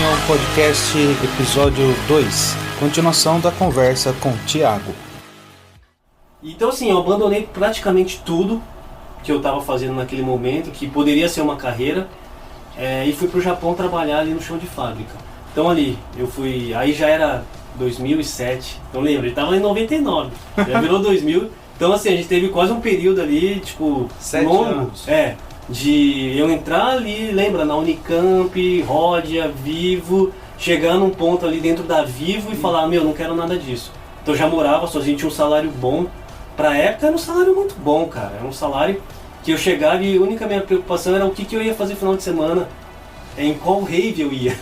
ao podcast episódio 2, continuação da conversa com o Thiago. Então assim, eu abandonei praticamente tudo que eu estava fazendo naquele momento, que poderia ser uma carreira, e fui pro Japão trabalhar ali no chão de fábrica. Então ali, eu fui, aí já era 2007, então lembra, ele estava em 99, já virou 2000, então assim, a gente teve quase um período ali, tipo, 7 longo, anos. De eu entrar ali, lembra, na Unicamp, Ródia, Vivo, chegar num ponto ali dentro da Vivo e falar, meu, não quero nada disso. Então eu já morava sozinho, tinha um salário bom, pra época era um salário muito bom, cara, era um salário que eu chegava e a única minha preocupação era o que eu ia fazer no final de semana, em qual rave eu ia.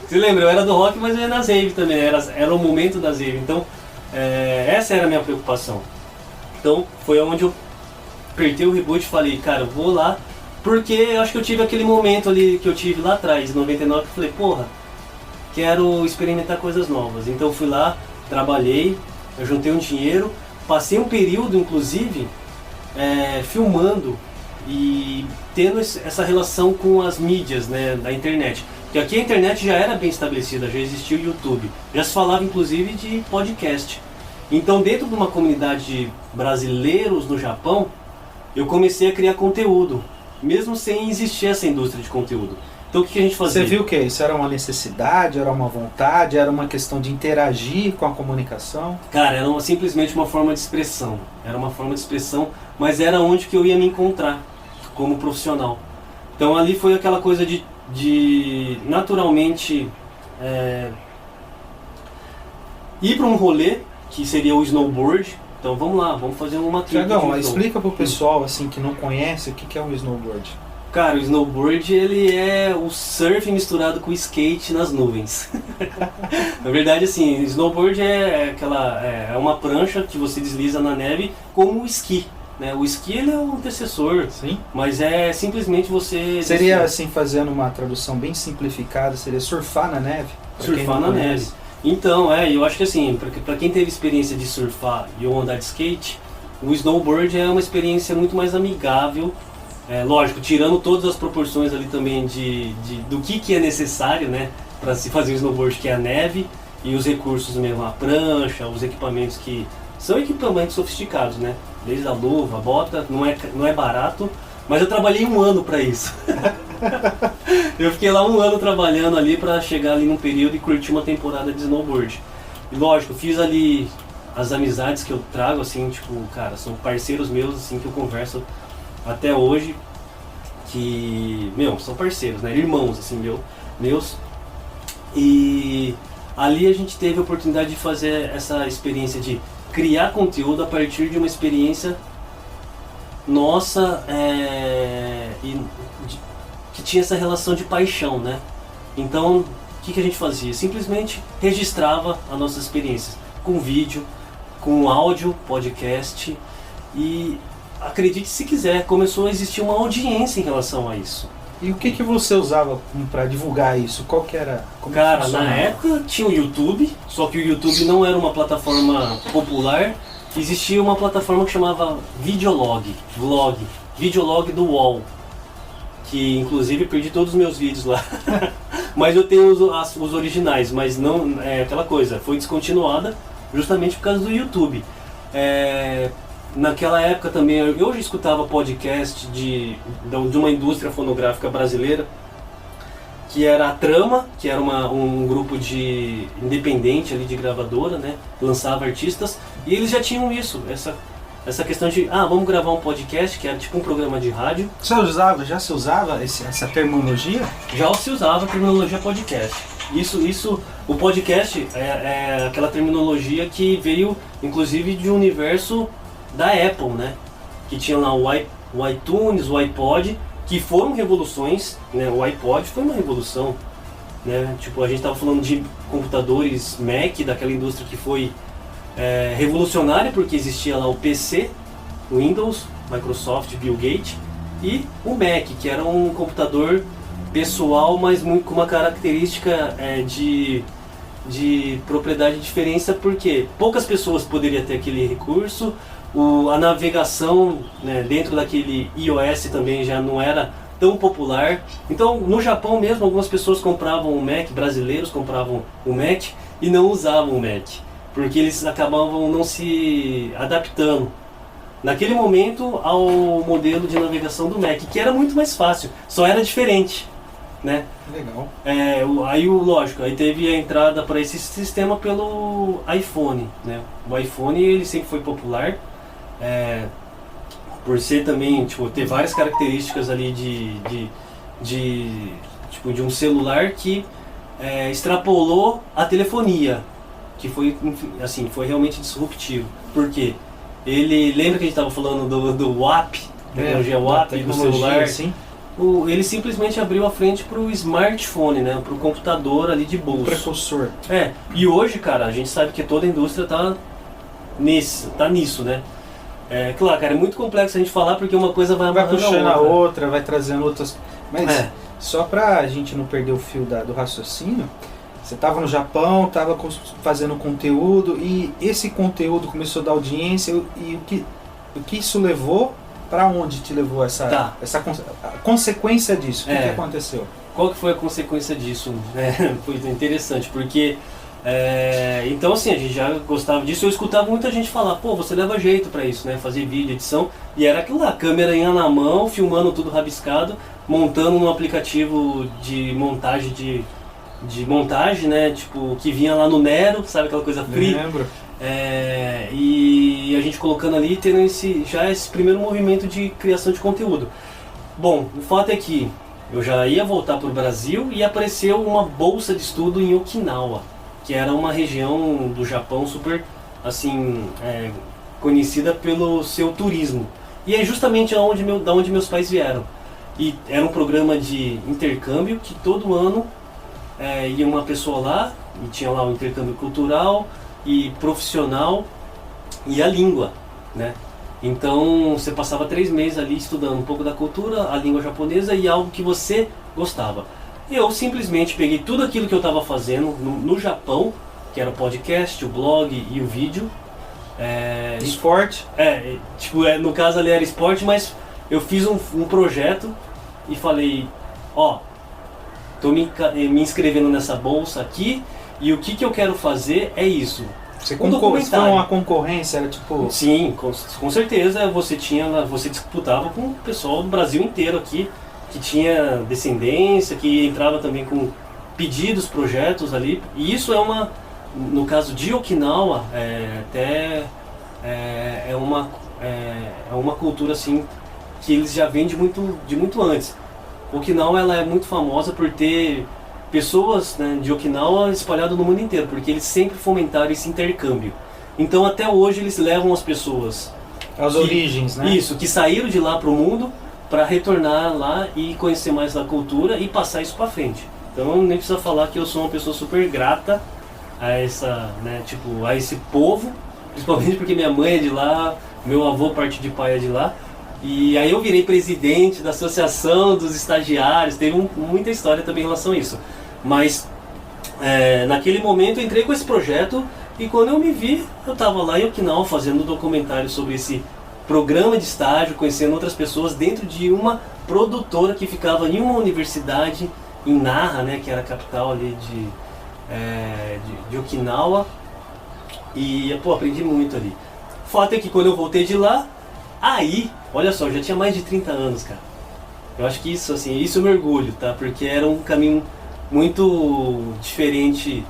Você lembra, eu era do rock, mas eu ia nas rave também, era o momento das rave, então essa era a minha preocupação. Então foi onde eu apertei o reboot e falei, cara, eu vou lá, porque eu acho que eu tive aquele momento ali que eu tive lá atrás, em 99, que eu falei, porra, quero experimentar coisas novas. Então eu fui lá, trabalhei, eu juntei um dinheiro, passei um período, inclusive, filmando e tendo essa relação com as mídias, né, da internet. Porque aqui a internet já era bem estabelecida, já existia o YouTube, já se falava inclusive de podcast. Então dentro de uma comunidade de brasileiros no Japão, eu comecei a criar conteúdo, mesmo sem existir essa indústria de conteúdo. Então o que a gente fazia? Você viu que isso era uma necessidade, era uma vontade, era uma questão de interagir com a comunicação? Cara, era simplesmente uma forma de expressão. Era uma forma de expressão, mas era onde que eu ia me encontrar como profissional. Então ali foi aquela coisa de naturalmente ir para um rolê, que seria o snowboard. Então vamos lá, vamos fazer uma trilha. Tiagão, explica pro pessoal assim, que não conhece o que é um snowboard. Cara, o snowboard ele é o surf misturado com skate nas nuvens. Na verdade, assim, snowboard é uma prancha que você desliza na neve como o esqui. Né? O esqui ele é o antecessor, sim, mas é simplesmente você... Seria assim, fazendo uma tradução bem simplificada, seria surfar na neve? Surfar na neve. Então, eu acho que assim, para quem teve experiência de surfar e ou andar de skate, o snowboard é uma experiência muito mais amigável, lógico, tirando todas as proporções ali também do que é necessário, né, para se fazer o snowboard, que é a neve e os recursos mesmo, a prancha, os equipamentos que são equipamentos sofisticados, né, desde a luva, a bota, não é barato, mas eu trabalhei 1 ano para isso. Eu fiquei lá 1 ano trabalhando ali para chegar ali num período e curtir uma temporada de snowboard. E lógico, fiz ali as amizades que eu trago, assim, tipo, cara, são parceiros meus, assim, que eu converso até hoje, que, são parceiros, né, irmãos, assim, meus. E ali a gente teve a oportunidade de fazer essa experiência de criar conteúdo a partir de uma experiência nossa, que tinha essa relação de paixão, né? Então, o que a gente fazia? Simplesmente registrava as nossas experiências com vídeo, com áudio, podcast, e acredite se quiser, começou a existir uma audiência em relação a isso. E o que você usava para divulgar isso? Qual que era? Cara, na época tinha o YouTube, só que o YouTube não era uma plataforma popular. Existia uma plataforma que chamava Videolog do UOL, que inclusive perdi todos os meus vídeos lá. Mas eu tenho os originais, mas não é aquela coisa, foi descontinuada justamente por causa do YouTube. Naquela época também eu já escutava podcast de uma indústria fonográfica brasileira, que era a Trama, que era um grupo de independente ali de gravadora, né? Lançava artistas, e eles já tinham essa questão de, vamos gravar um podcast, que era tipo um programa de rádio. Já se usava essa terminologia? Já se usava a terminologia podcast. O podcast é aquela terminologia que veio, inclusive, de um universo da Apple, né? Que tinha lá o iTunes, o iPod, que foram revoluções, né? O iPod foi uma revolução, né? Tipo, a gente estava falando de computadores Mac, daquela indústria que foi revolucionária, porque existia lá o PC, o Windows, Microsoft, Bill Gates, e o Mac, que era um computador pessoal, mas muito, com uma característica de propriedade de diferença, porque poucas pessoas poderiam ter aquele recurso. A navegação, né, dentro daquele iOS também já não era tão popular. Então, no Japão mesmo, algumas pessoas compravam o Mac, brasileiros compravam o Mac e não usavam o Mac, porque eles acabavam não se adaptando naquele momento ao modelo de navegação do Mac, que era muito mais fácil, só era diferente, né? Legal. Lógico, aí teve a entrada para esse sistema pelo iPhone, né? O iPhone, ele sempre foi popular, por ser também, tipo, ter várias características ali de um celular que extrapolou a telefonia, que foi, assim, foi realmente disruptivo. Por quê? Ele, lembra que a gente estava falando do WAP, tecnologia WAP do celular? Sim. Ele simplesmente abriu a frente para o smartphone, né? Para o computador ali de bolso. O precursor. E hoje, cara, a gente sabe que toda a indústria tá nisso, né? Claro, cara, é muito complexo a gente falar porque uma coisa vai amarrando puxando a outra, vai trazendo outras... Mas só pra gente não perder o fio do raciocínio, você estava no Japão, estava fazendo conteúdo e esse conteúdo começou a dar audiência e o que isso levou, para onde te levou essa a consequência disso? O que aconteceu? Qual que foi a consequência disso? Foi interessante, porque então assim, a gente já gostava disso, eu escutava muita gente falar, pô, você leva jeito para isso, né? Fazer vídeo, edição, e era aquilo lá, câmera na mão, filmando tudo rabiscado, montando num aplicativo de montagem montagem, né? Tipo, que vinha lá no Nero, sabe aquela coisa free? Lembro. E a gente colocando ali, tendo esse primeiro movimento de criação de conteúdo. Bom, o fato é que eu já ia voltar para o Brasil e apareceu uma bolsa de estudo em Okinawa, que era uma região do Japão super, assim, conhecida pelo seu turismo. E é justamente da onde meus pais vieram. E era um programa de intercâmbio que todo ano ia uma pessoa lá, e tinha lá o intercâmbio cultural e profissional e a língua, né? Então você passava 3 meses ali estudando um pouco da cultura, a língua japonesa e algo que você gostava. Eu simplesmente peguei tudo aquilo que eu estava fazendo no Japão, que era o podcast, o blog e o vídeo. Esporte? No caso ali era esporte, mas eu fiz um projeto e falei, tô me inscrevendo nessa bolsa aqui e o que eu quero fazer é isso. Você foi uma concorrência, era tipo... Sim, com certeza você disputava com o pessoal do Brasil inteiro aqui, que tinha descendência, que entrava também com pedidos, projetos ali. E isso no caso de Okinawa, é uma cultura assim que eles já vêm de muito antes. Okinawa ela é muito famosa por ter pessoas, né, de Okinawa espalhadas no mundo inteiro, porque eles sempre fomentaram esse intercâmbio. Então até hoje eles levam as pessoas às origens, né? Isso, que saíram de lá para o mundo para retornar lá e conhecer mais da cultura e passar isso para frente. Então nem precisa falar que eu sou uma pessoa super grata a esse povo, principalmente porque minha mãe é de lá, meu avô parte de pai é de lá. E aí eu virei presidente da associação dos estagiários, teve muita história também em relação a isso. Mas naquele momento eu entrei com esse projeto e quando eu me vi, eu estava lá em Okinawa fazendo um documentário sobre esse programa de estágio, conhecendo outras pessoas dentro de uma produtora que ficava em uma universidade em Nara, né, que era a capital ali de Okinawa. E aprendi muito ali. O fato é que quando eu voltei de lá, olha só, eu já tinha mais de 30 anos, cara. Eu acho que isso eu me orgulho, tá? Porque era um caminho muito diferente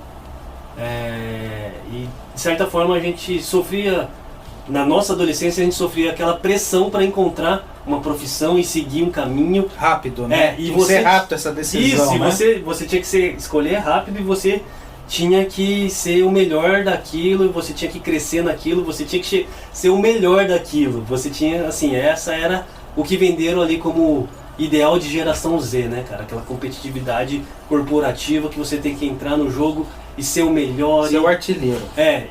e de certa forma a gente sofria, na nossa adolescência a gente sofria aquela pressão para encontrar uma profissão e seguir um caminho rápido, né? E você rápido essa decisão, isso, né? você tinha que escolher rápido e você tinha que ser o melhor daquilo, você tinha que crescer naquilo, você tinha que ser o melhor daquilo. Você tinha, essa era o que venderam ali como ideal de geração Z, né, cara? Aquela competitividade corporativa que você tem que entrar no jogo e ser o melhor. Ser o artilheiro.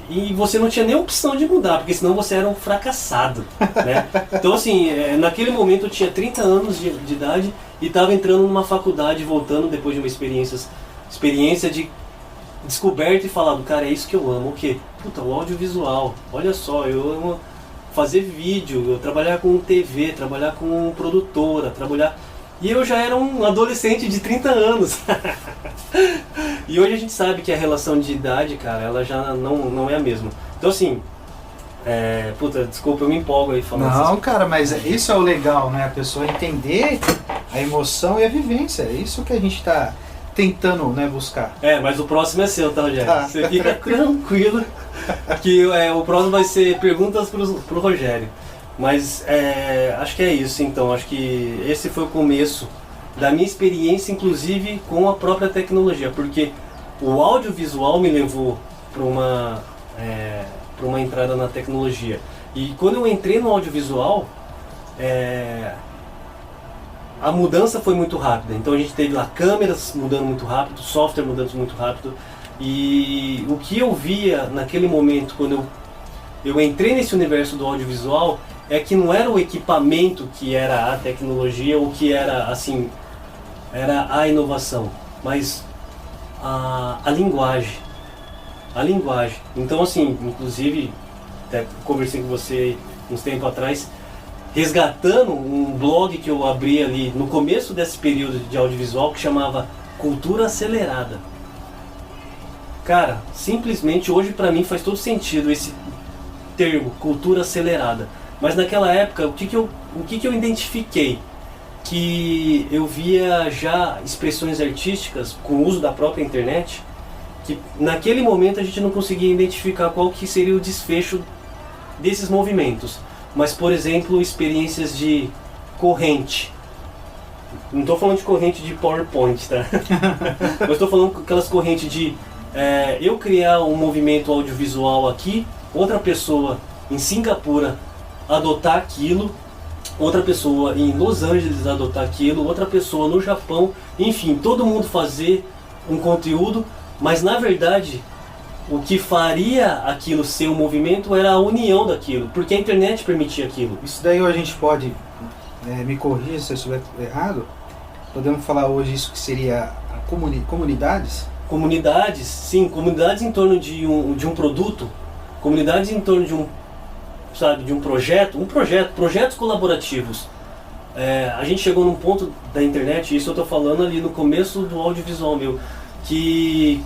E você não tinha nem opção de mudar, porque senão você era um fracassado, né? Então, assim, naquele momento eu tinha 30 anos de idade e estava entrando numa faculdade, voltando depois de uma experiência de descoberta e falado, cara, é isso que eu amo, o quê? O audiovisual, olha só, eu amo fazer vídeo, eu trabalhar com TV, trabalhar com produtora, E eu já era um adolescente de 30 anos. E hoje a gente sabe que a relação de idade, cara, ela já não é a mesma. Então assim, puta, desculpa, eu me empolgo aí falando isso. Não, cara, mas isso é o legal, né? A pessoa entender a emoção e a vivência. É isso que a gente tá tentando, né, buscar. Mas o próximo é seu, tá, Rogério? Tá. Você fica tranquilo que o próximo vai ser perguntas pro Rogério. Mas acho que é isso, então. Acho que esse foi o começo da minha experiência, inclusive com a própria tecnologia, porque o audiovisual me levou para uma entrada na tecnologia. E quando eu entrei no audiovisual, a mudança foi muito rápida. Então a gente teve lá câmeras mudando muito rápido, software mudando muito rápido. E o que eu via naquele momento, quando eu entrei nesse universo do audiovisual, é que não era o equipamento que era a tecnologia, ou que era assim, era a inovação, mas a linguagem. A linguagem. Então assim, inclusive, até conversei com você uns tempos atrás, resgatando um blog que eu abri ali no começo desse período de audiovisual, que chamava Cultura Acelerada. Cara, simplesmente hoje pra mim faz todo sentido esse termo, cultura acelerada. Mas naquela época, o que eu identifiquei? Que eu via já expressões artísticas com o uso da própria internet, que naquele momento a gente não conseguia identificar qual que seria o desfecho desses movimentos. Mas, por exemplo, experiências de corrente. Não estou falando de corrente de PowerPoint, tá? Mas estou falando aquelas correntes de eu criar um movimento audiovisual aqui, outra pessoa em Singapura adotar aquilo, outra pessoa em Los Angeles adotar aquilo, outra pessoa no Japão, enfim, todo mundo fazer um conteúdo, mas na verdade o que faria aquilo ser um movimento era a união daquilo, porque a internet permitia aquilo. Isso daí a gente pode, me corrigir se eu estiver errado, podemos falar hoje isso que seria comunidades? Comunidades, sim, comunidades em torno de um produto, comunidades em torno de um projetos colaborativos. A gente chegou num ponto da internet, isso eu estou falando ali no começo do audiovisual meu, que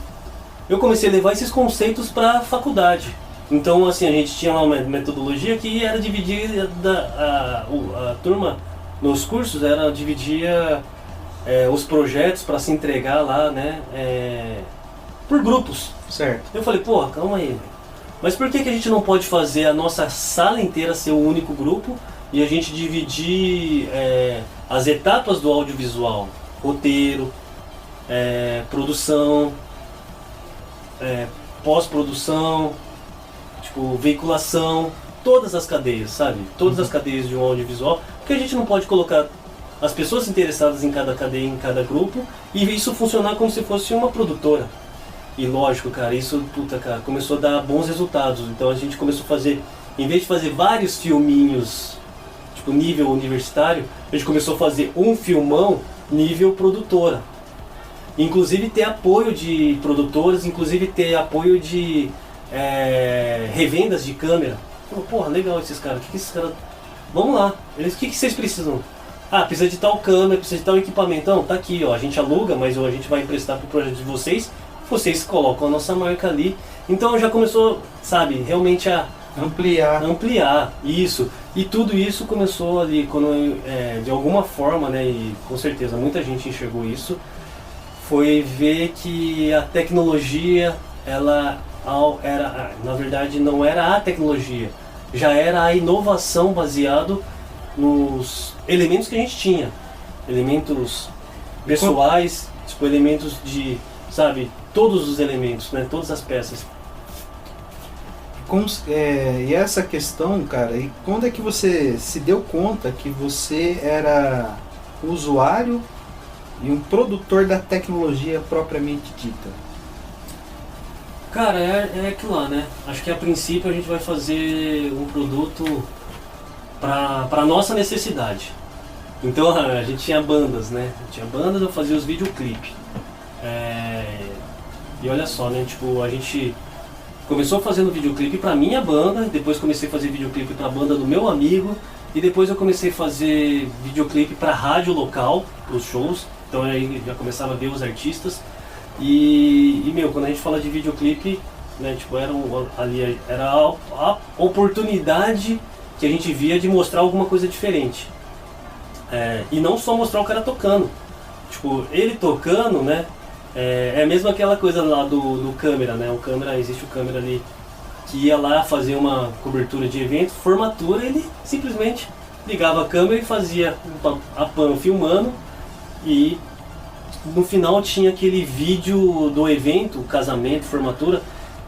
eu comecei a levar esses conceitos para a faculdade. Então assim, a gente tinha lá uma metodologia que era dividir a turma nos cursos, dividia os projetos para se entregar lá, né, por grupos. Certo. Eu falei, porra, calma aí, mas por que a gente não pode fazer a nossa sala inteira ser um único grupo e a gente dividir as etapas do audiovisual? Roteiro, produção, pós-produção, tipo, veiculação, todas as cadeias, sabe? Todas as cadeias de um audiovisual, porque a gente não pode colocar as pessoas interessadas em cada cadeia, em cada grupo, e isso funcionar como se fosse uma produtora. E lógico, cara, isso, cara, começou a dar bons resultados. Então a gente começou a fazer, em vez de fazer vários filminhos, tipo, nível universitário, a gente começou a fazer um filmão nível produtora. Inclusive ter apoio de produtores, inclusive ter apoio de revendas de câmera. Porra, legal esses caras, o que esses caras... Vamos lá, o que vocês precisam? Ah, precisa de tal câmera, precisa de tal equipamento. Não, tá aqui, ó, a gente aluga, mas a gente vai emprestar pro projeto de vocês colocam a nossa marca ali. Então já começou, sabe, realmente a ampliar isso. E tudo isso começou ali quando de alguma forma, né, e com certeza muita gente enxergou isso, foi ver que a tecnologia, ela era, na verdade não era a tecnologia, já era a inovação baseado nos elementos que a gente tinha, elementos pessoais, tipo, elementos de, sabe, todos os elementos, né, todas as peças. E essa questão, cara, e quando é que você se deu conta que você era usuário e um produtor da tecnologia propriamente dita? Cara, é aquilo lá, né? Acho que a princípio a gente vai fazer um produto para nossa necessidade. Então a gente tinha bandas, né? Tinha bandas, eu fazia os videoclipes. E olha só, né? Tipo, a gente começou fazendo videoclipe pra minha banda, depois comecei a fazer videoclipe pra banda do meu amigo, E depois eu comecei a fazer videoclipe para rádio local, para os shows. Então aí já começava a ver os artistas. E meu, quando a gente fala de videoclipe, né, tipo, era a oportunidade que a gente via de mostrar alguma coisa diferente. E não só mostrar o cara tocando. Tipo, ele tocando, né? É mesmo aquela coisa lá do câmera, né? Existe o câmera ali que ia lá fazer uma cobertura de evento, formatura, ele simplesmente ligava a câmera e fazia a pan filmando, e no final tinha aquele vídeo do evento, casamento, formatura,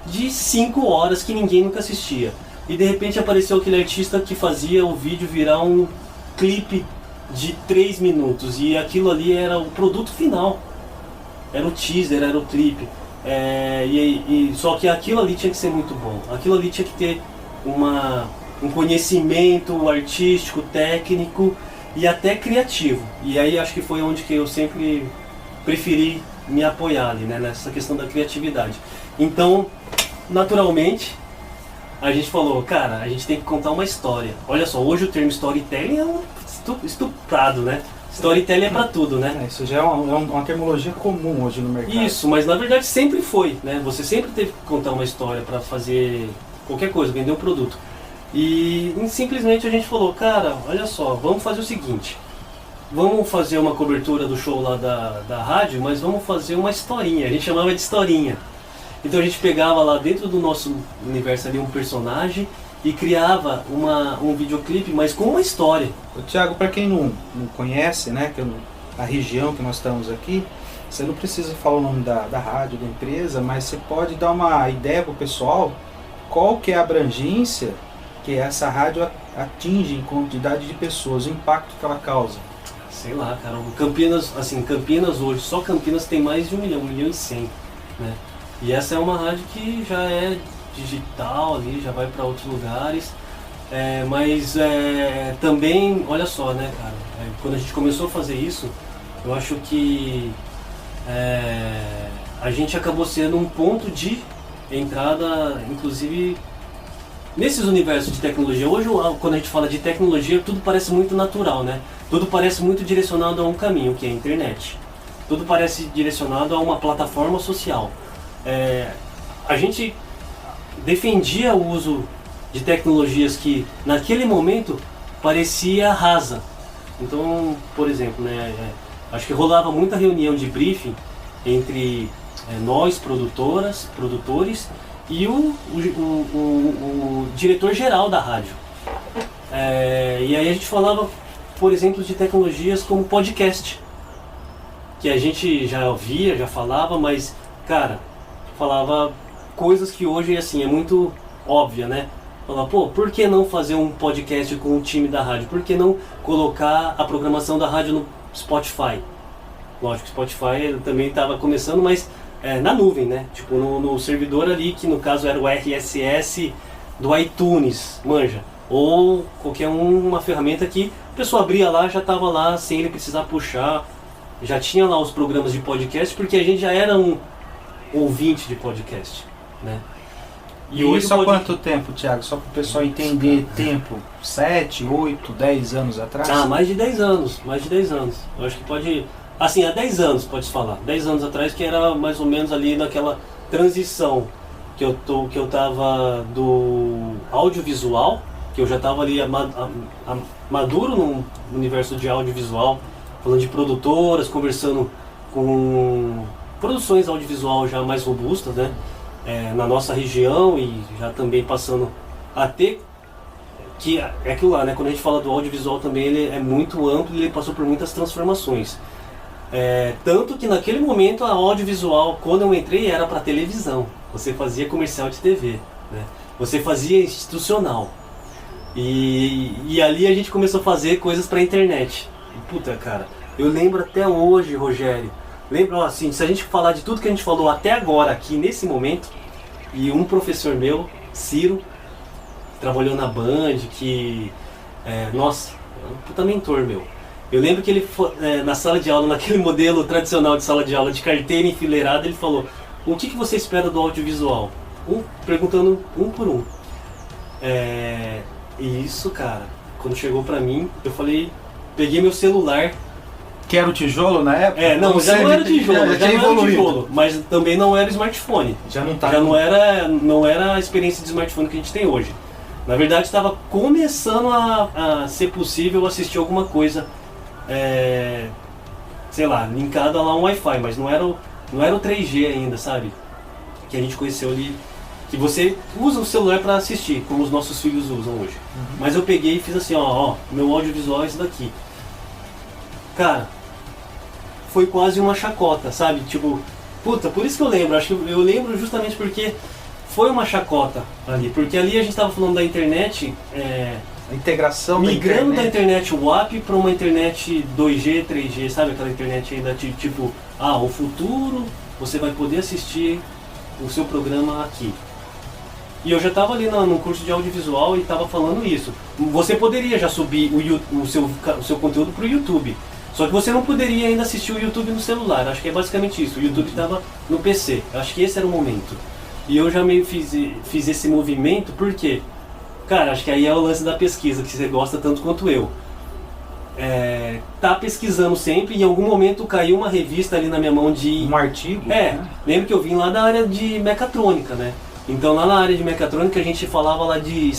de 5 horas que ninguém nunca assistia. E de repente apareceu aquele artista que fazia o vídeo virar um clipe de 3 minutos, e aquilo ali era o produto final, era o teaser, era o clipe. Só que aquilo ali tinha que ser muito bom, aquilo ali tinha que ter um conhecimento artístico, técnico e até criativo. E aí acho que foi onde que eu sempre preferi me apoiar ali, né, nessa questão da criatividade. Então, naturalmente, a gente falou, cara, a gente tem que contar uma história. Olha só, hoje o termo storytelling é estuprado, né? Storytelling é pra tudo, né? Isso já é uma terminologia comum hoje no mercado. Isso, mas na verdade sempre foi, né? Você sempre teve que contar uma história para fazer qualquer coisa, vender um produto. E simplesmente a gente falou, cara, olha só, vamos fazer o seguinte. Vamos fazer uma cobertura do show lá da rádio, mas vamos fazer uma historinha. A gente chamava de historinha. Então a gente pegava lá dentro do nosso universo ali um personagem e criava um videoclipe, mas com uma história. Thiago, para quem não conhece, né, a região que nós estamos aqui, você não precisa falar o nome da rádio, da empresa, mas você pode dar uma ideia para o pessoal qual que é a abrangência que essa rádio atinge em quantidade de pessoas, o impacto que ela causa. Sei lá, cara, Campinas hoje, só Campinas tem mais de 1 milhão e 100, né? E essa é uma rádio que já é digital ali, já vai para outros lugares, mas também, olha só, né, cara, quando a gente começou a fazer isso, eu acho que a gente acabou sendo um ponto de entrada, inclusive, nesses universos de tecnologia. Hoje, quando a gente fala de tecnologia, tudo parece muito natural, né? Tudo parece muito direcionado a um caminho, que é a internet. Tudo parece direcionado a uma plataforma social. A gente defendia o uso de tecnologias que naquele momento parecia rasa. Então, por exemplo, né, acho que rolava muita reunião de briefing entre nós, produtores, e o diretor-geral da rádio. E aí a gente falava, por exemplo, de tecnologias como podcast, que a gente já ouvia, já falava, mas, cara, falava coisas que hoje, assim, é muito óbvia, né? Falava, pô, por que não fazer um podcast com o time da rádio? Por que não colocar a programação da rádio no Spotify? Lógico que o Spotify também estava começando, mas na nuvem, né? Tipo, no servidor ali, que no caso era o RSS do iTunes, manja. Ou qualquer uma ferramenta que a pessoa abria lá, já estava lá, sem ele precisar puxar. Já tinha lá os programas de podcast, porque a gente já era um ouvinte de podcast, né? E hoje há quanto tempo, Thiago? Só para o pessoal entender tempo. 7, 8, 10 anos atrás? Mais de 10 anos. Eu acho que pode... Assim, há 10 anos, pode se falar. 10 anos atrás, que era mais ou menos ali naquela transição que eu tava do audiovisual, que eu já tava ali maduro no universo de audiovisual, falando de produtoras, conversando com produções audiovisual já mais robustas, né? Na nossa região, e já também passando a ter, que é aquilo lá, né? Quando a gente fala do audiovisual também, ele é muito amplo e ele passou por muitas transformações. Tanto que naquele momento a audiovisual, quando eu entrei, era para televisão. Você fazia comercial de TV, né? Você fazia institucional. E ali a gente começou a fazer coisas para internet. E, puta, cara, eu lembro até hoje, Rogério. Lembro, assim, se a gente falar de tudo que a gente falou até agora aqui nesse momento, e um professor meu, Ciro, trabalhou na Band, que, nossa, é um puta mentor meu. Eu lembro que ele, na sala de aula, naquele modelo tradicional de sala de aula de carteira enfileirada, ele falou: o que você espera do audiovisual? Perguntando um por um. E isso, cara, quando chegou pra mim, eu falei, peguei meu celular. Que era o tijolo na época? Não, já não era tijolo, já tinha não era evoluído. tijolo, mas também não era smartphone. Já não tá. Já não era a experiência de smartphone que a gente tem hoje. Na verdade, estava começando a ser possível assistir alguma coisa, sei lá, linkada lá a um Wi-Fi, mas não era o 3G ainda, sabe? Que a gente conheceu ali, que você usa o celular para assistir, como os nossos filhos usam hoje. Mas eu peguei e fiz assim, ó, meu audiovisual é esse daqui. Cara, foi quase uma chacota, sabe? Tipo, puta, por isso que eu lembro, acho que eu lembro justamente porque foi uma chacota ali, porque ali a gente estava falando da internet, a integração migrando da internet WAP para uma internet 2G, 3G, sabe? Aquela internet ainda tipo, o futuro você vai poder assistir o seu programa aqui. E eu já estava ali no curso de audiovisual e estava falando isso. Você poderia já subir o seu conteúdo para o YouTube. Só que você não poderia ainda assistir o YouTube no celular. Acho que é basicamente isso. O YouTube estava no PC. Acho que esse era o momento. E eu já meio fiz esse movimento porque, cara, acho que aí é o lance da pesquisa, que você gosta tanto quanto eu. Tá pesquisando sempre e em algum momento caiu uma revista ali na minha mão de... Um artigo? Lembro que eu vim lá da área de mecatrônica, né? Então lá na área de mecatrônica a gente falava lá de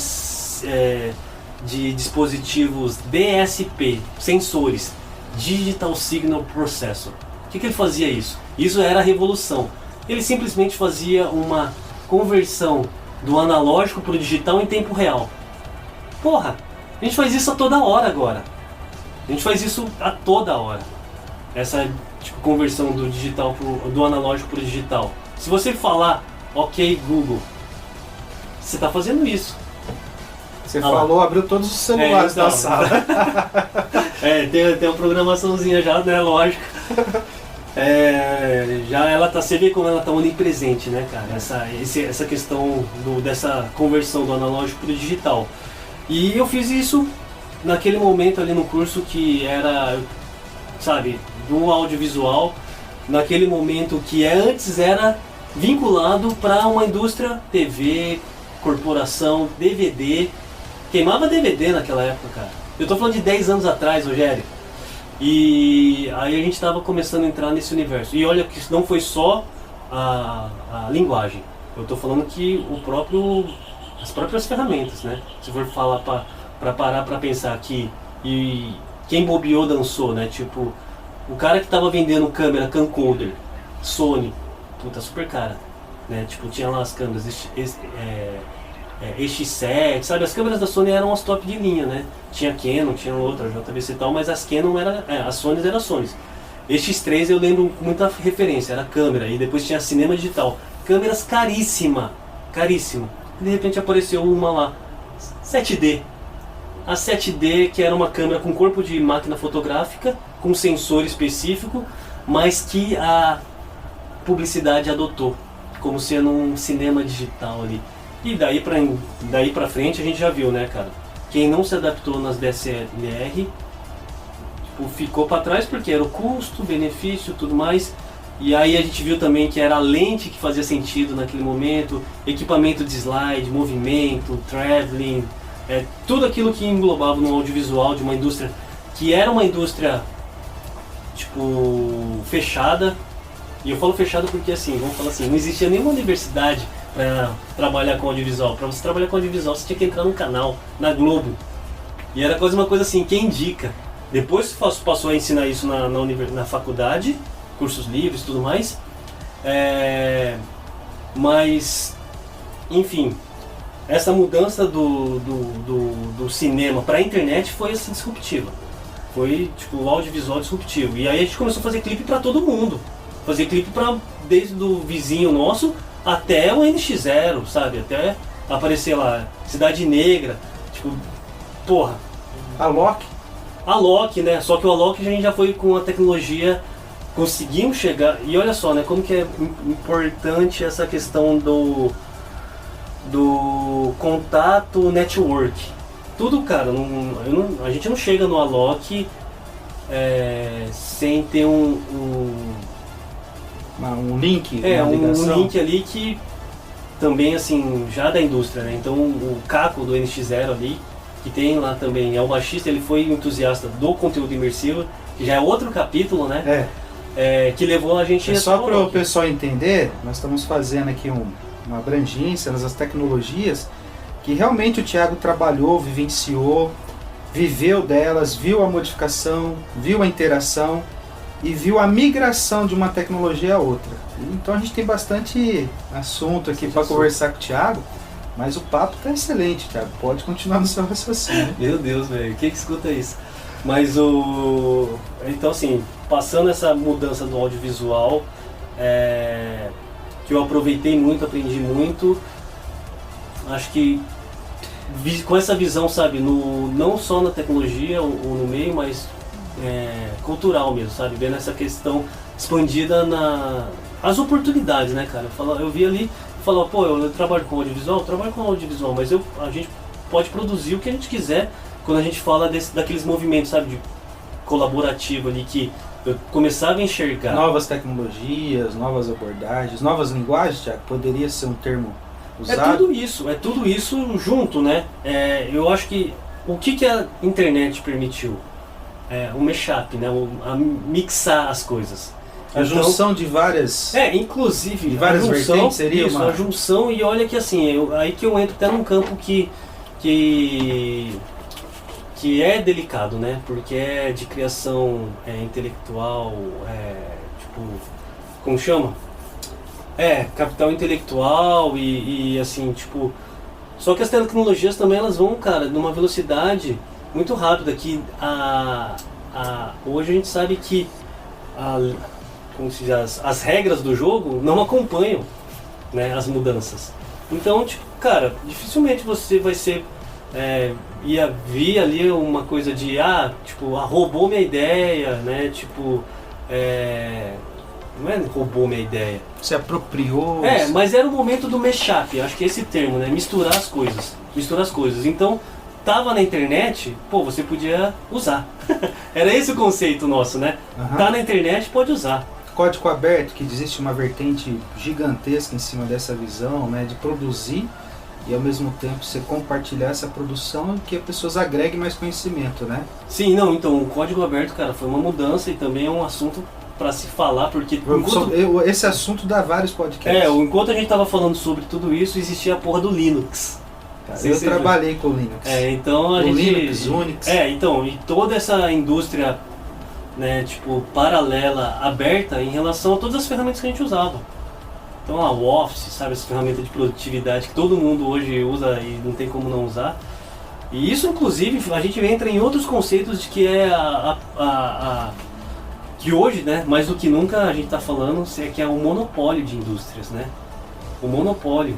dispositivos DSP, sensores. Digital Signal Processor. O que ele fazia isso? Isso era a revolução. Ele simplesmente fazia uma conversão do analógico para o digital em tempo real. Porra, a gente faz isso a toda hora agora. A gente faz isso a toda hora. Essa conversão do analógico para o digital. Se você falar, ok Google, você está fazendo isso. Você falou, abriu todos os celulares da sala. Tem uma programaçãozinha já, né? Lógico. Já ela tá, você vê como ela tá onipresente, né, cara? Essa questão dessa conversão do analógico para o digital. E eu fiz isso naquele momento ali no curso que era, sabe, do audiovisual, naquele momento que antes era vinculado para uma indústria TV, corporação, DVD. Queimava DVD naquela época, cara. Eu tô falando de 10 anos atrás, Rogério. E aí a gente tava começando a entrar nesse universo. E olha que isso não foi só a linguagem. Eu tô falando que as próprias ferramentas, né? Se for falar pra parar pra pensar aqui, e quem bobeou dançou, né? Tipo, o cara que tava vendendo câmera camcorder, Sony, puta, super cara, né? Tipo, tinha lá as câmeras X7, sabe? As câmeras da Sony eram as top de linha, né? Tinha Canon, tinha outra, JVC e tal, mas as Canon as Sony eram Sony. X3 eu lembro com muita referência, era câmera, e depois tinha cinema digital. Câmeras caríssima. E de repente apareceu uma lá, 7D. A 7D, que era uma câmera com corpo de máquina fotográfica, com sensor específico, mas que a publicidade adotou, como sendo um cinema digital ali. E daí pra frente a gente já viu, né, cara? Quem não se adaptou nas DSLR ficou pra trás porque era o custo, benefício, tudo mais. E aí a gente viu também que era a lente que fazia sentido naquele momento, equipamento de slide, movimento, traveling, tudo aquilo que englobava no audiovisual de uma indústria que era uma indústria fechada. E eu falo fechada porque assim, vamos falar assim, não existia nenhuma universidade para trabalhar com audiovisual. Para você trabalhar com audiovisual, você tinha que entrar num canal, na Globo. E era quase uma coisa assim, quem indica. Depois passou a ensinar isso na faculdade, cursos livres e tudo mais. Mas, enfim, essa mudança do cinema para a internet foi assim, disruptiva. Foi o audiovisual disruptivo. E aí a gente começou a fazer clipe para todo mundo. Fazer clipe desde o vizinho nosso até o NX0, sabe? Até aparecer lá, Cidade Negra, porra. A Loki, né? Só que o Alok a gente já foi com a tecnologia, conseguimos chegar, e olha só, né? Como que é importante essa questão do contato network. Tudo, cara, a gente não chega no Alok sem ter um link, um link ali que também assim já da indústria, né? Então o Caco do NX0 ali que tem lá também, é o baixista, ele foi entusiasta do conteúdo imersivo, que já é outro capítulo, né? Que levou a gente... Só para o pessoal entender, nós estamos fazendo aqui uma abrangência nas tecnologias que realmente o Thiago trabalhou, vivenciou, viveu delas, viu a modificação, viu a interação e viu a migração de uma tecnologia a outra. Então a gente tem bastante assunto aqui para conversar com o Thiago, mas o papo está excelente, Thiago. Pode continuar no seu raciocínio. Meu Deus, velho, quem que escuta isso? Mas então assim, passando essa mudança do audiovisual, que eu aproveitei muito, aprendi muito, acho que com essa visão, sabe, não só na tecnologia ou no meio, mas cultural mesmo, sabe, vendo essa questão expandida as oportunidades, né, cara? Eu vi ali, falava, pô, eu trabalho com audiovisual, mas a gente pode produzir o que a gente quiser quando a gente fala daqueles movimentos, sabe, de colaborativo ali, que eu começava a enxergar. Novas tecnologias, novas abordagens, novas linguagens, Thiago, poderia ser um termo usado? É tudo isso junto, né? Eu acho que o que a internet permitiu? O mashup, né? A mixar as coisas. A junção de várias... inclusive... De várias vertentes seria isso, a junção, e olha que assim, aí que eu entro até num campo que é delicado, né? Porque é de criação intelectual, tipo... Como chama? Capital intelectual e assim, tipo... Só que as tecnologias também, elas vão, cara, numa velocidade muito rápida, que hoje a gente sabe que como se diz, as regras do jogo não acompanham, né, as mudanças. Então, tipo, cara, dificilmente você vai ser... ia vir ali uma coisa de, tipo, roubou minha ideia, né, tipo... não roubou minha ideia. Se apropriou. Mas era o momento do mashup, acho que é esse termo, né? Misturar as coisas. Então, tava na internet, pô, você podia usar. Era esse o conceito nosso, né? Uhum. Tá na internet, pode usar. Código aberto, que existe uma vertente gigantesca em cima dessa visão, né? De produzir e ao mesmo tempo você compartilhar essa produção e que as pessoas agreguem mais conhecimento, né? Sim, não, então o código aberto, cara, foi uma mudança e também é um assunto para se falar, porque... Esse assunto dá vários podcasts. Enquanto a gente tava falando sobre tudo isso, existia a porra do Linux. Eu trabalhei com Linux. Então a gente... Linux, Unix. Então, e toda essa indústria, né, tipo, paralela, aberta em relação a todas as ferramentas que a gente usava. Então, o Office, sabe, essa ferramenta de produtividade que todo mundo hoje usa e não tem como não usar. E isso, inclusive, a gente entra em outros conceitos de que que hoje, né, mais do que nunca a gente está falando, que é o monopólio de indústrias, né? O monopólio.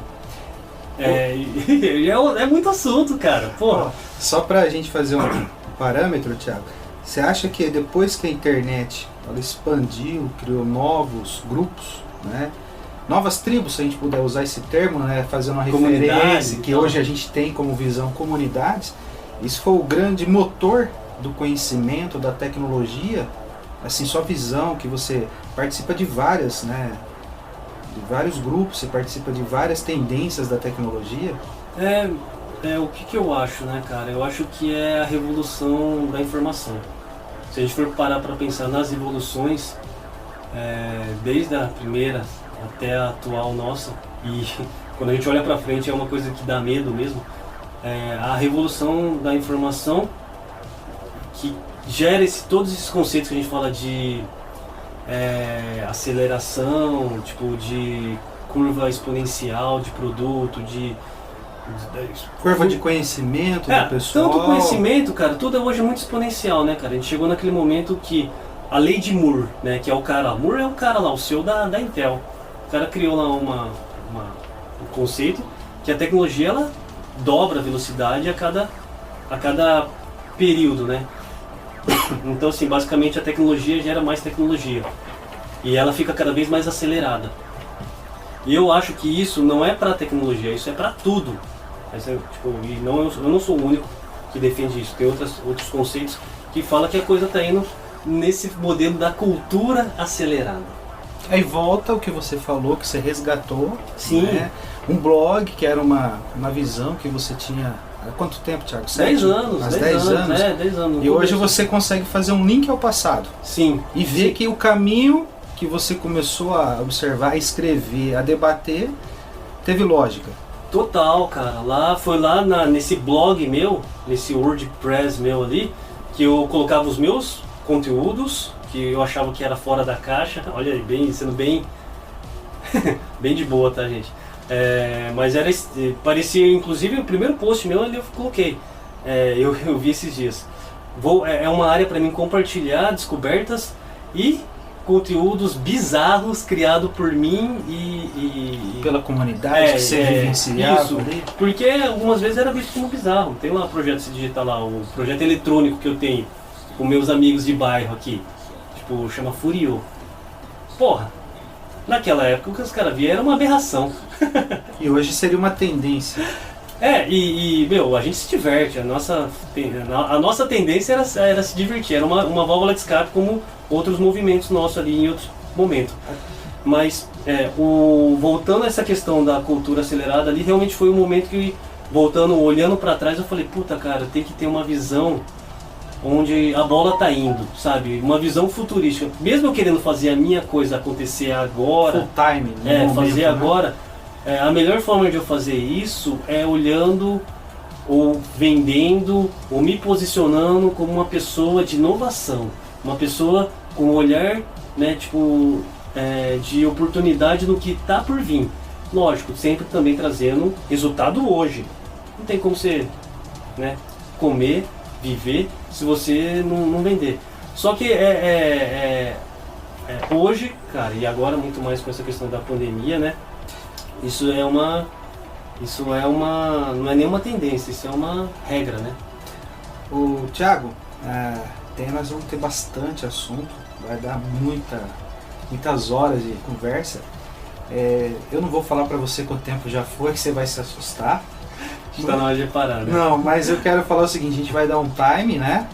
É muito assunto, cara. Porra. Só pra gente fazer um parâmetro, Thiago, você acha que depois que a internet ela expandiu, criou novos grupos, né? Novas tribos, se a gente puder usar esse termo, né? Fazer uma referência que hoje a gente tem como visão comunidades, isso foi o grande motor do conhecimento, da tecnologia, assim, sua visão, que você participa de várias, né? De vários grupos, você participa de várias tendências da tecnologia. O que eu acho, né, cara? Eu acho que é a revolução da informação. Se a gente for parar para pensar nas evoluções, desde a primeira até a atual nossa, e quando a gente olha para frente é uma coisa que dá medo mesmo, a revolução da informação que gera todos esses conceitos que a gente fala de aceleração, tipo de curva exponencial de produto, curva de conhecimento do pessoal. Tanto conhecimento, cara, tudo hoje é muito exponencial, né, cara? A gente chegou naquele momento que a lei de Moore, né, que é o cara, Moore é o cara lá, o CEO da Intel. O cara criou lá um conceito que a tecnologia ela dobra a velocidade a cada período, né? Então, assim, basicamente a tecnologia gera mais tecnologia e ela fica cada vez mais acelerada. E eu acho que isso não é para a tecnologia, isso é para tudo. Eu não sou o único que defende isso. Tem outros conceitos que falam que a coisa está indo nesse modelo da cultura acelerada. Aí volta o que você falou, que você resgatou. Sim. Né? Um blog, que era uma visão que você tinha Há quanto tempo, Thiago? 10 anos. Há 10 anos. 10 anos. E hoje você consegue fazer um link ao passado. Sim. E ver que o caminho que você começou a observar, a escrever, a debater, teve lógica. Total, cara. Foi lá nesse blog meu, nesse WordPress meu ali, que eu colocava os meus conteúdos, que eu achava que era fora da caixa. Olha aí, sendo bem bem de boa, tá, gente? Mas parecia, inclusive, o primeiro post meu ali eu coloquei. Eu vi esses dias. É uma área para mim compartilhar descobertas e conteúdos bizarros criados por mim e pela comunidade que você vivenciava. Isso, porque algumas vezes era visto como bizarro. Tem lá o projeto, se digitar lá, o projeto eletrônico que eu tenho com meus amigos de bairro aqui, tipo, chama Furio. Porra, naquela época o que os caras viam era uma aberração. E hoje seria uma tendência. Meu, a gente se diverte, a nossa tendência era se divertir, era uma válvula de escape como outros movimentos nossos ali em outros momentos. Mas voltando a essa questão da cultura acelerada ali, realmente foi um momento que, olhando para trás, eu falei, puta cara, tem que ter uma visão onde a bola tá indo, sabe? Uma visão futurística. Mesmo eu querendo fazer a minha coisa acontecer agora, full time, momento, fazer agora, a melhor forma de eu fazer isso é olhando ou vendendo ou me posicionando como uma pessoa de inovação, uma pessoa com um olhar, né, tipo, de oportunidade no que está por vir. Lógico, sempre também trazendo resultado hoje. Não tem como você, né, comer, viver se você não vender. Só que hoje, cara, e agora muito mais com essa questão da pandemia, né? Isso não é nenhuma tendência, isso é uma regra, né? O Thiago, nós vamos ter bastante assunto, vai dar muitas horas de conversa. Eu não vou falar para você quanto tempo já foi, que você vai se assustar. Está na hora de parar, né? Não, mas eu quero falar o seguinte, a gente vai dar um time, né?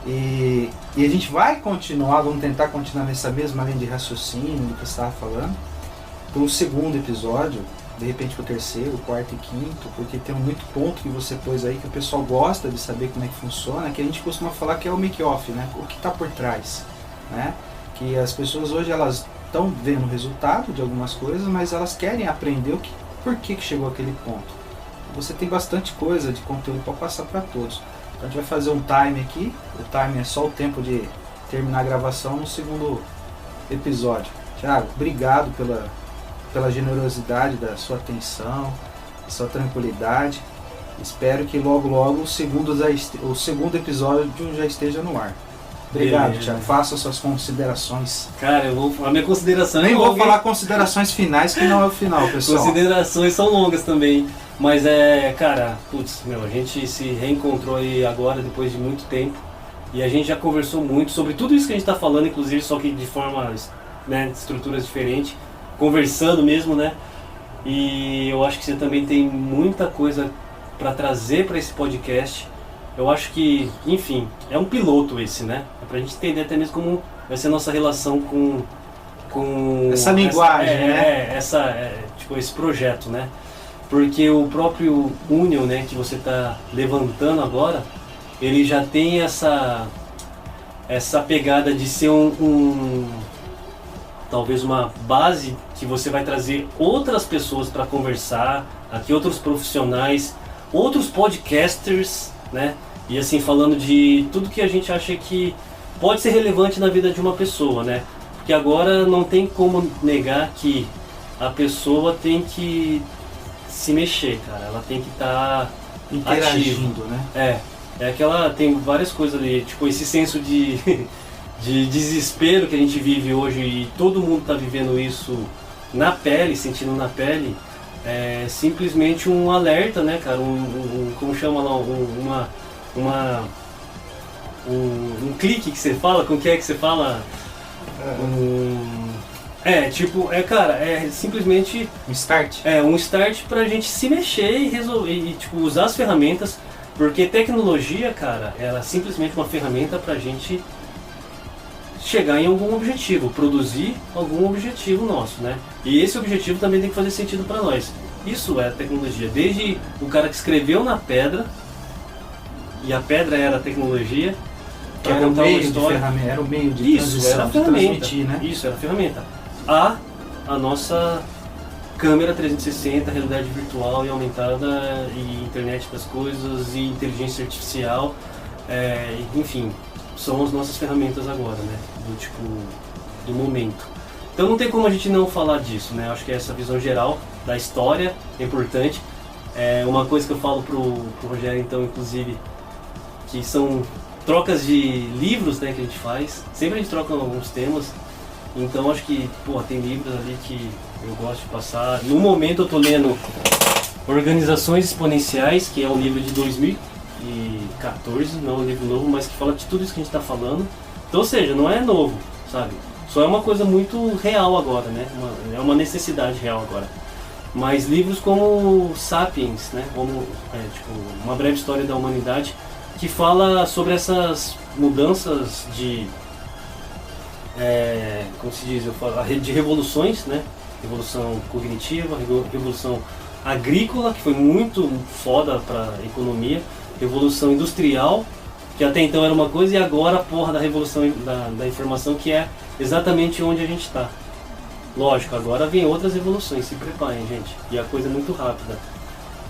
E a gente vai continuar, vamos tentar continuar nessa mesma linha de raciocínio do que você estava falando, para o segundo episódio, de repente para o terceiro, quarto e quinto, porque tem muito ponto que você pôs aí que o pessoal gosta de saber como é que funciona, que a gente costuma falar que é o make-off, né? O que está por trás, né? Que as pessoas hoje elas estão vendo o resultado de algumas coisas, mas elas querem aprender por que chegou aquele ponto. Você tem bastante coisa de conteúdo para passar para todos. Então a gente vai fazer um time aqui, o time é só o tempo de terminar a gravação no segundo episódio. Thiago, obrigado pela generosidade da sua atenção, da sua tranquilidade. Espero que logo o segundo episódio já esteja no ar. Obrigado, Thiago. Faça suas considerações. Cara, a minha consideração Nem vou falar considerações finais, que não é o final, pessoal. Considerações são longas também. Mas cara, a gente se reencontrou aí agora, depois de muito tempo. E a gente já conversou muito sobre tudo isso que a gente está falando, inclusive, só que de forma, né, de estruturas diferentes. Conversando mesmo, né? E eu acho que você também tem muita coisa para trazer para esse podcast. Eu acho que, enfim, é um piloto esse, né? É pra gente entender até mesmo como vai ser a nossa relação com essa linguagem, né? Esse projeto, né? Porque o próprio Union, né, que você está levantando agora, ele já tem essa pegada de ser talvez uma base que você vai trazer outras pessoas para conversar, aqui outros profissionais, outros podcasters, né? E assim, falando de tudo que a gente acha que pode ser relevante na vida de uma pessoa, né? Porque agora não tem como negar que a pessoa tem que se mexer, cara. Ela tem que estar interagindo, né? Tem várias coisas ali, tipo esse senso de desespero que a gente vive hoje e todo mundo está vivendo isso na pele, sentindo na pele. É simplesmente um alerta, né, cara? Como chama lá? Um clique que você fala? Com que você fala? Cara, é simplesmente um start. Um start pra gente se mexer e resolver, e usar as ferramentas, porque tecnologia, cara, ela é simplesmente uma ferramenta pra gente chegar em algum objetivo, produzir algum objetivo nosso, né? E esse objetivo também tem que fazer sentido para nós. Isso é a tecnologia, desde o cara que escreveu na pedra e a pedra era a tecnologia. Que era o meio de ferramenta, era o meio de Isso, era a de ferramenta. transmitir, né? Isso, era a ferramenta. A nossa câmera 360, realidade virtual e aumentada, e internet das coisas, e inteligência artificial, enfim, são as nossas ferramentas agora, né? Do momento. Então não tem como a gente não falar disso, né? Acho que essa visão geral da história é importante. Uma coisa que eu falo pro Rogério, então, inclusive, que são trocas de livros, né, que a gente faz. Sempre a gente troca alguns temas. Então acho que, tem livros ali que eu gosto de passar. No momento eu tô lendo Organizações Exponenciais, que é um livro de 2014, não é um livro novo, mas que fala de tudo isso que a gente está falando. Então, ou seja, não é novo, sabe? Só é uma coisa muito real agora, né? É uma necessidade real agora. Mas livros como Sapiens, né? Como, Uma Breve História da Humanidade, que fala sobre essas mudanças de, como se diz, de revoluções, né? Revolução cognitiva, revolução agrícola, que foi muito foda para a economia, revolução industrial, que até então era uma coisa, e agora a porra da revolução da informação, que é exatamente onde a gente está. Lógico, agora vem outras revoluções, se preparem, gente, e a coisa é muito rápida.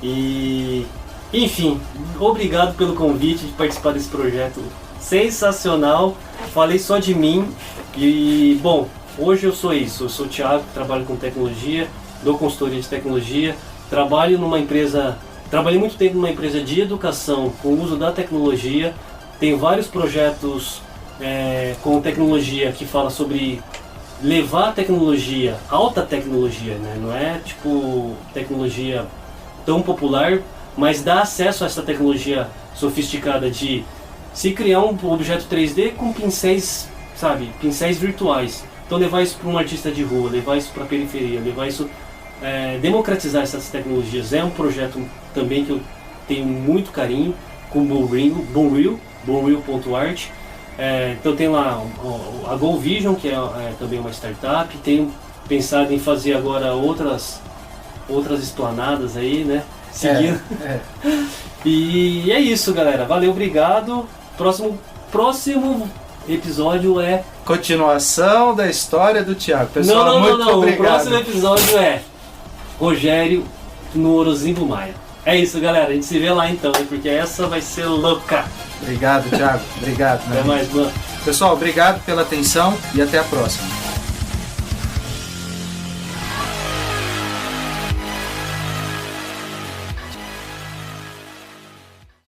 E, enfim, obrigado pelo convite de participar desse projeto sensacional. Falei só de mim e, bom, hoje eu sou isso, eu sou o Thiago, trabalho com tecnologia, dou consultoria de tecnologia, trabalhei muito tempo numa empresa de educação com o uso da tecnologia, tenho vários projetos com tecnologia que fala sobre levar a tecnologia, alta tecnologia, né? Não é tipo tecnologia tão popular, mas dá acesso a essa tecnologia sofisticada de se criar um objeto 3D com pincéis, sabe, pincéis virtuais. Então levar isso para um artista de rua, levar isso para a periferia, levar isso, democratizar essas tecnologias. É um projeto também que eu tenho muito carinho com Bonreal.art. Então tem lá a Go Vision, que é também uma startup. Tenho pensado em fazer agora outras esplanadas aí, né? Seguindo. E é isso, galera. Valeu, obrigado. Próximo episódio é continuação da história do Thiago. Pessoal, muito obrigado. O próximo episódio é Rogério no Orozimbo Maia. É isso, galera. A gente se vê lá então, porque essa vai ser louca. Obrigado, Thiago. Obrigado. Até mais, mano. Pessoal, obrigado pela atenção e até a próxima.